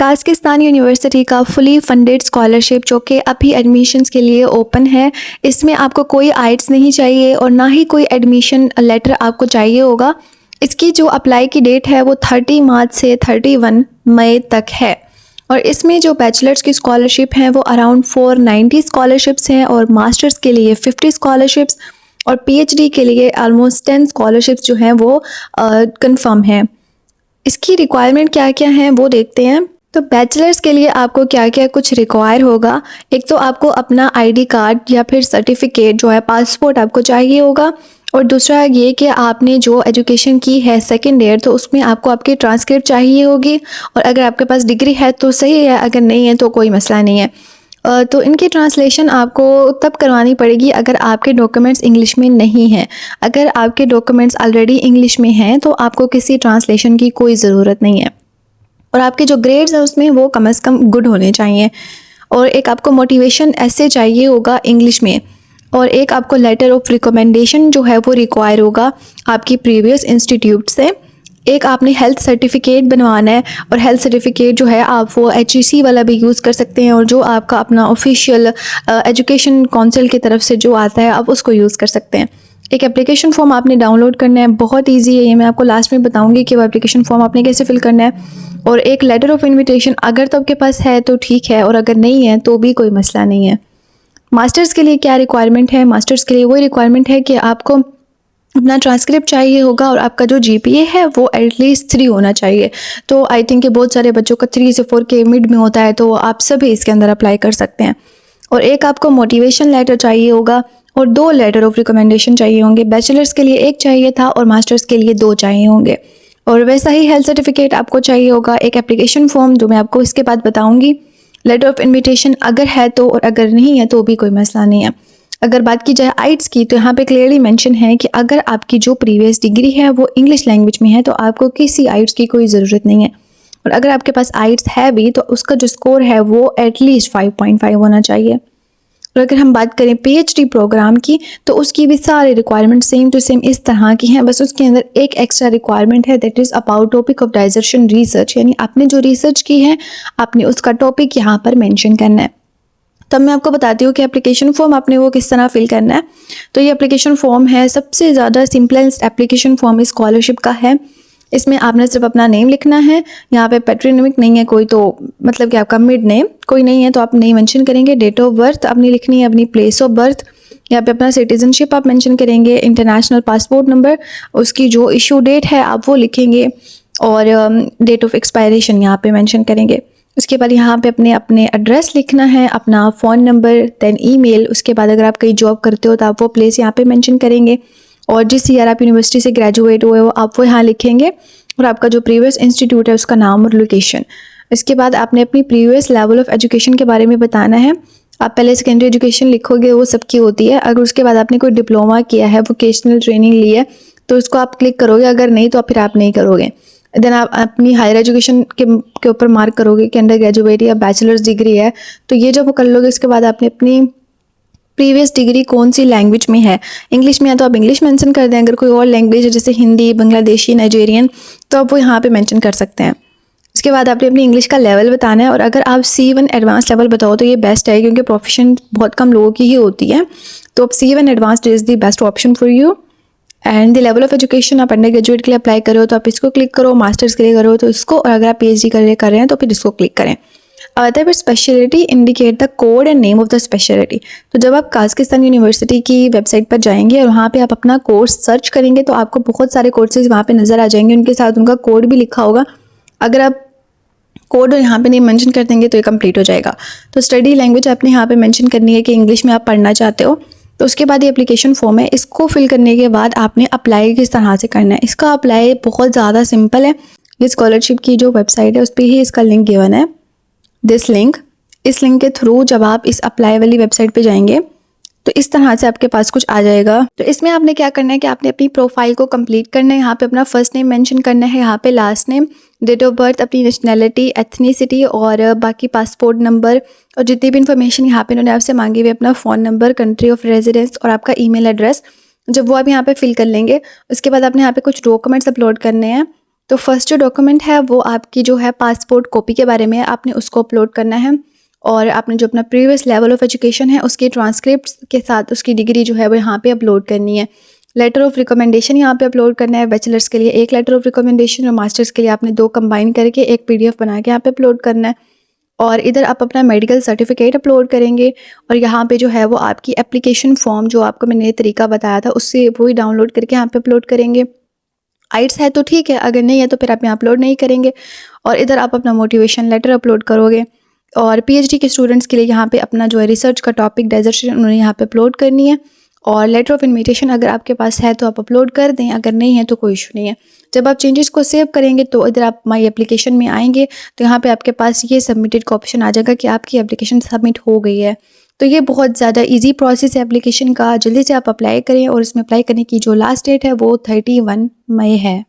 काज़किस्तान university का fully funded scholarship जो कि अभी एडमिशन्स के लिए ओपन है। इसमें आपको कोई आइट्स नहीं चाहिए और ना ही कोई एडमिशन लेटर आपको चाहिए होगा। इसकी जो अप्लाई की डेट है वो 30 मार्च से 31 मई तक है और इसमें जो बैचलर्स की स्कॉलरशिप हैं वो अराउंड 490 स्कॉलरशिप्स हैं और मास्टर्स के लिए 50 स्कॉलरशिप्स और पीएचडी के लिए ऑलमोस्ट 10 स्कॉलरशिप्स जो हैं वो कंफर्म हैं। इसकी रिक्वायरमेंट क्या क्या हैं वो देखते हैं। तो बैचलर्स के लिए आपको क्या क्या कुछ रिक्वायर होगा। एक तो आपको अपना आईडी कार्ड या फिर सर्टिफिकेट जो है पासपोर्ट आपको चाहिए होगा और दूसरा ये कि आपने जो एजुकेशन की है सेकेंड ईयर तो उसमें आपको आपकी ट्रांसक्रिप्ट चाहिए होगी और अगर आपके पास डिग्री है तो सही है, अगर नहीं है तो कोई मसला नहीं है। तो इनकी ट्रांसलेशन आपको तब करवानी पड़ेगी अगर आपके डॉक्यूमेंट्स इंग्लिश में नहीं हैं। अगर आपके डॉक्यूमेंट्स ऑलरेडी इंग्लिश में हैं तो आपको किसी ट्रांसलेशन की कोई ज़रूरत नहीं है और आपके जो ग्रेड्स हैं उसमें वो कम से कम गुड होने चाहिए और एक आपको मोटिवेशन ऐसे चाहिए होगा इंग्लिश में और एक आपको लेटर ऑफ रिकमेंडेशन जो है वो रिक्वायर होगा आपकी प्रीवियस इंस्टीट्यूट से। एक आपने हेल्थ सर्टिफिकेट बनवाना है और हेल्थ सर्टिफिकेट जो है आप वो HEC वाला भी यूज़ कर सकते हैं और जो आपका अपना ऑफिशियल एजुकेशन काउंसिल की तरफ से जो आता है आप उसको यूज़ कर सकते हैं। एक एप्लीकेशन फॉर्म आपने डाउनलोड करना है, बहुत इजी है ये, मैं आपको लास्ट में बताऊंगी कि वो एप्लीकेशन फॉर्म आपने कैसे फिल करना है। और एक लेटर ऑफ इन्विटेशन अगर तो आपके पास है तो ठीक है और अगर नहीं है तो भी कोई मसला नहीं है। मास्टर्स के लिए क्या रिक्वायरमेंट है, मास्टर्स के लिए वही रिक्वायरमेंट है कि आपको अपना ट्रांसक्रिप्ट चाहिए होगा और आपका जो GPA है वो एटलीस्ट 3 होना चाहिए। तो आई थिंक कि बहुत सारे बच्चों का 3 से 4 के मिड में होता है तो आप सभी इसके अंदर अप्लाई कर सकते हैं। और एक आपको मोटिवेशन लेटर चाहिए होगा और 2 लेटर ऑफ रिकमेंडेशन चाहिए होंगे। बैचलर्स के लिए 1 चाहिए था और मास्टर्स के लिए 2 चाहिए होंगे। और वैसा ही हेल्थ सर्टिफिकेट आपको चाहिए होगा, एक एप्लीकेशन फॉर्म जो मैं आपको इसके बाद बताऊँगी, लेटर ऑफ इन्विटेशन अगर है तो और अगर नहीं है तो भी कोई मसला नहीं है। अगर बात की जाए आइट्स की तो यहाँ पे क्लियरली मेंशन है कि अगर आपकी जो प्रीवियस डिग्री है वो इंग्लिश लैंग्वेज में है तो आपको किसी आइट्स की कोई ज़रूरत नहीं है और अगर आपके पास आइट्स है भी तो उसका जो स्कोर है वो एटलीस्ट 5.5 होना चाहिए। और अगर हम बात करें PhD प्रोग्राम की तो उसकी भी सारे रिक्वायरमेंट सेम टू सेम इस तरह की हैं, बस उसके अंदर एक एक्स्ट्रा रिक्वायरमेंट है that is about topic of dissertation research, यानी आपने जो रिसर्च की है आपने उसका टॉपिक यहाँ पर मेंशन करना है। तब मैं आपको बताती हूँ कि एप्लीकेशन फॉर्म आपने वो किस तरह फिल करना है। तो ये एप्लीकेशन फॉर्म है, सबसे ज़्यादा सिंपलेस्ट एप्लीकेशन फॉर्म इस स्कॉलरशिप का है। इसमें आपने सिर्फ अपना नेम लिखना है, यहाँ पे पेट्रोनिमिक नहीं है कोई तो मतलब कि आपका मिड नेम कोई नहीं है तो आप नहीं मेंशन करेंगे। डेट ऑफ बर्थ अपनी लिखनी है, अपनी प्लेस ऑफ बर्थ, यहाँ पे अपना सिटीजनशिप आप मेंशन करेंगे, इंटरनेशनल पासपोर्ट नंबर, उसकी जो इशू डेट है आप वो लिखेंगे और डेट ऑफ एक्सपायरेशन यहाँ पे मेंशन करेंगे। उसके बाद यहाँ पे अपने एड्रेस लिखना है, अपना फ़ोन नंबर, दैन ईमेल। उसके बाद अगर आप कहीं जॉब करते हो तो आप वो प्लेस यहाँ पे मेंशन करेंगे और जिस ईयर आप यूनिवर्सिटी से ग्रेजुएट हुए हो आप वो यहाँ लिखेंगे और आपका जो प्रीवियस इंस्टीट्यूट है उसका नाम और लोकेशन। इसके बाद आपने अपनी प्रीवियस लेवल ऑफ एजुकेशन के बारे में बताना है। आप पहले सेकेंडरी एजुकेशन लिखोगे, वो सबकी होती है। अगर उसके बाद आपने कोई डिप्लोमा किया है, वोकेशनल ट्रेनिंग ली है तो उसको आप क्लिक करोगे, अगर नहीं तो फिर आप नहीं करोगे। देन आप अपनी हायर एजुकेशन के ऊपर मार्क करोगे कि अंडर ग्रेजुएट या बैचलर्स डिग्री है, तो ये जब कर लोगे उसके बाद आपने अपनी प्रीवियस डिग्री कौन सी लैंग्वेज में है, इंग्लिश में है तो आप इंग्लिश मेंशन कर दें, अगर कोई और लैंग्वेज है जैसे हिंदी, बांग्लादेशी, नाइजेरियन तो आप वो यहाँ पे मेंशन कर सकते हैं। उसके बाद आपने अपनी इंग्लिश का लेवल बताना है और अगर आप C1 एडवांस लेवल बताओ तो ये बेस्ट है क्योंकि प्रोफेशन बहुत कम लोगों की ही होती है। तो अब C1 advanced is the best option for you. And the level of education आप अंडर ग्रेजुएट के लिए अप्लाई करो तो आप इसको क्लिक करो, मास्टर्स के लिए करो तो इसको, और अगर आप PhD के लिए कर रहे हैं तो फिर इसको क्लिक करें। Other speciality indicate the code and name of the speciality. तो जब आप काज़किस्तान यूनिवर्सिटी की वेबसाइट पर जाएंगे और वहाँ पे आप अपना कोर्स सर्च करेंगे तो आपको बहुत सारे कोर्सेज वहाँ पे नज़र आ जाएंगे, उनके साथ उनका कोड भी लिखा होगा। अगर आप कोड यहाँ पे नहीं मेंशन कर देंगे तो ये कंप्लीट हो जाएगा। तो स्टडी लैंग्वेज आपने यहाँ पे मेंशन करनी है कि इंग्लिश में आप पढ़ना चाहते हो। तो उसके बाद ये एप्लीकेशन फॉर्म है, इसको फिल करने के बाद आपने अप्लाई किस तरह से करना है। इसका अप्लाई बहुत ज़्यादा सिंपल है। ये स्कॉलरशिप की जो वेबसाइट है उस पर ही इसका लिंक गिवन है, दिस लिंक। इस लिंक के थ्रू जब आप इस अप्लाई वाली वेबसाइट पे जाएंगे तो इस तरह से आपके पास कुछ आ जाएगा। तो इसमें आपने क्या करना है कि आपने अपनी प्रोफाइल को कंप्लीट करना है। यहाँ पे अपना फर्स्ट नेम मेंशन करना है, यहाँ पे last name, date of birth, अपनी नेशनैलिटी, एथनिसिटी और बाकी पासपोर्ट नंबर और जितनी भी इन्फॉर्मेशन यहाँ पे इन्होंने आपसे मांगी हुई, अपना phone number, country of residence और आपका ईमेल एड्रेस। जब वो आप यहाँ पे फिल कर लेंगे उसके बाद आपने यहाँ पे कुछ डॉक्यूमेंट्स अपलोड करने हैं तो फर्स्ट जो डॉक्यूमेंट है वो आपकी जो है पासपोर्ट कॉपी के बारे में है, आपने उसको अपलोड करना है। और आपने जो अपना प्रीवियस लेवल ऑफ एजुकेशन है उसके ट्रांसक्रिप्ट के साथ उसकी डिग्री जो है वो यहाँ पे अपलोड करनी है। लेटर ऑफ रिकमेंडेशन यहाँ पे अपलोड करना है। बैचलर्स के लिए एक लेटर ऑफ रिकमेंडेशन और मास्टर्स के लिए आपने 2 कंबाइन करके एक PDF बना के यहाँ पे अपलोड करना है। और इधर आप अपना मेडिकल सर्टिफिकेट अपलोड करेंगे और यहाँ पे जो है वो आपकी एप्लीकेशन फॉर्म जो आपको मैंने तरीका बताया था उससे वही डाउनलोड करके यहाँ पे अपलोड करेंगे। आइट्स है तो ठीक है, अगर नहीं है तो फिर आप यहाँ अपलोड नहीं करेंगे। और इधर आप अपना मोटिवेशन लेटर अपलोड करोगे। और PhD के स्टूडेंट्स के लिए यहाँ पे अपना जो है रिसर्च का टॉपिक डिसर्टेशन उन्होंने यहाँ पे अपलोड करनी है। और लेटर ऑफ इनविटेशन अगर आपके पास है तो आप अपलोड कर दें, अगर नहीं है तो कोई इशू नहीं है। जब आप चेंजेस को सेव करेंगे तो इधर आप माई एप्लीकेशन में आएंगे तो यहाँ पे आपके पास ये सबमिटेड का ऑप्शन आ जाएगा कि आपकी एप्लीकेशन सबमिट हो गई है। तो ये बहुत ज़्यादा इजी प्रोसेस है एप्लीकेशन का, जल्दी से आप अप्लाई करें। और इसमें अप्लाई करने की जो लास्ट डेट है वो 31 मई है।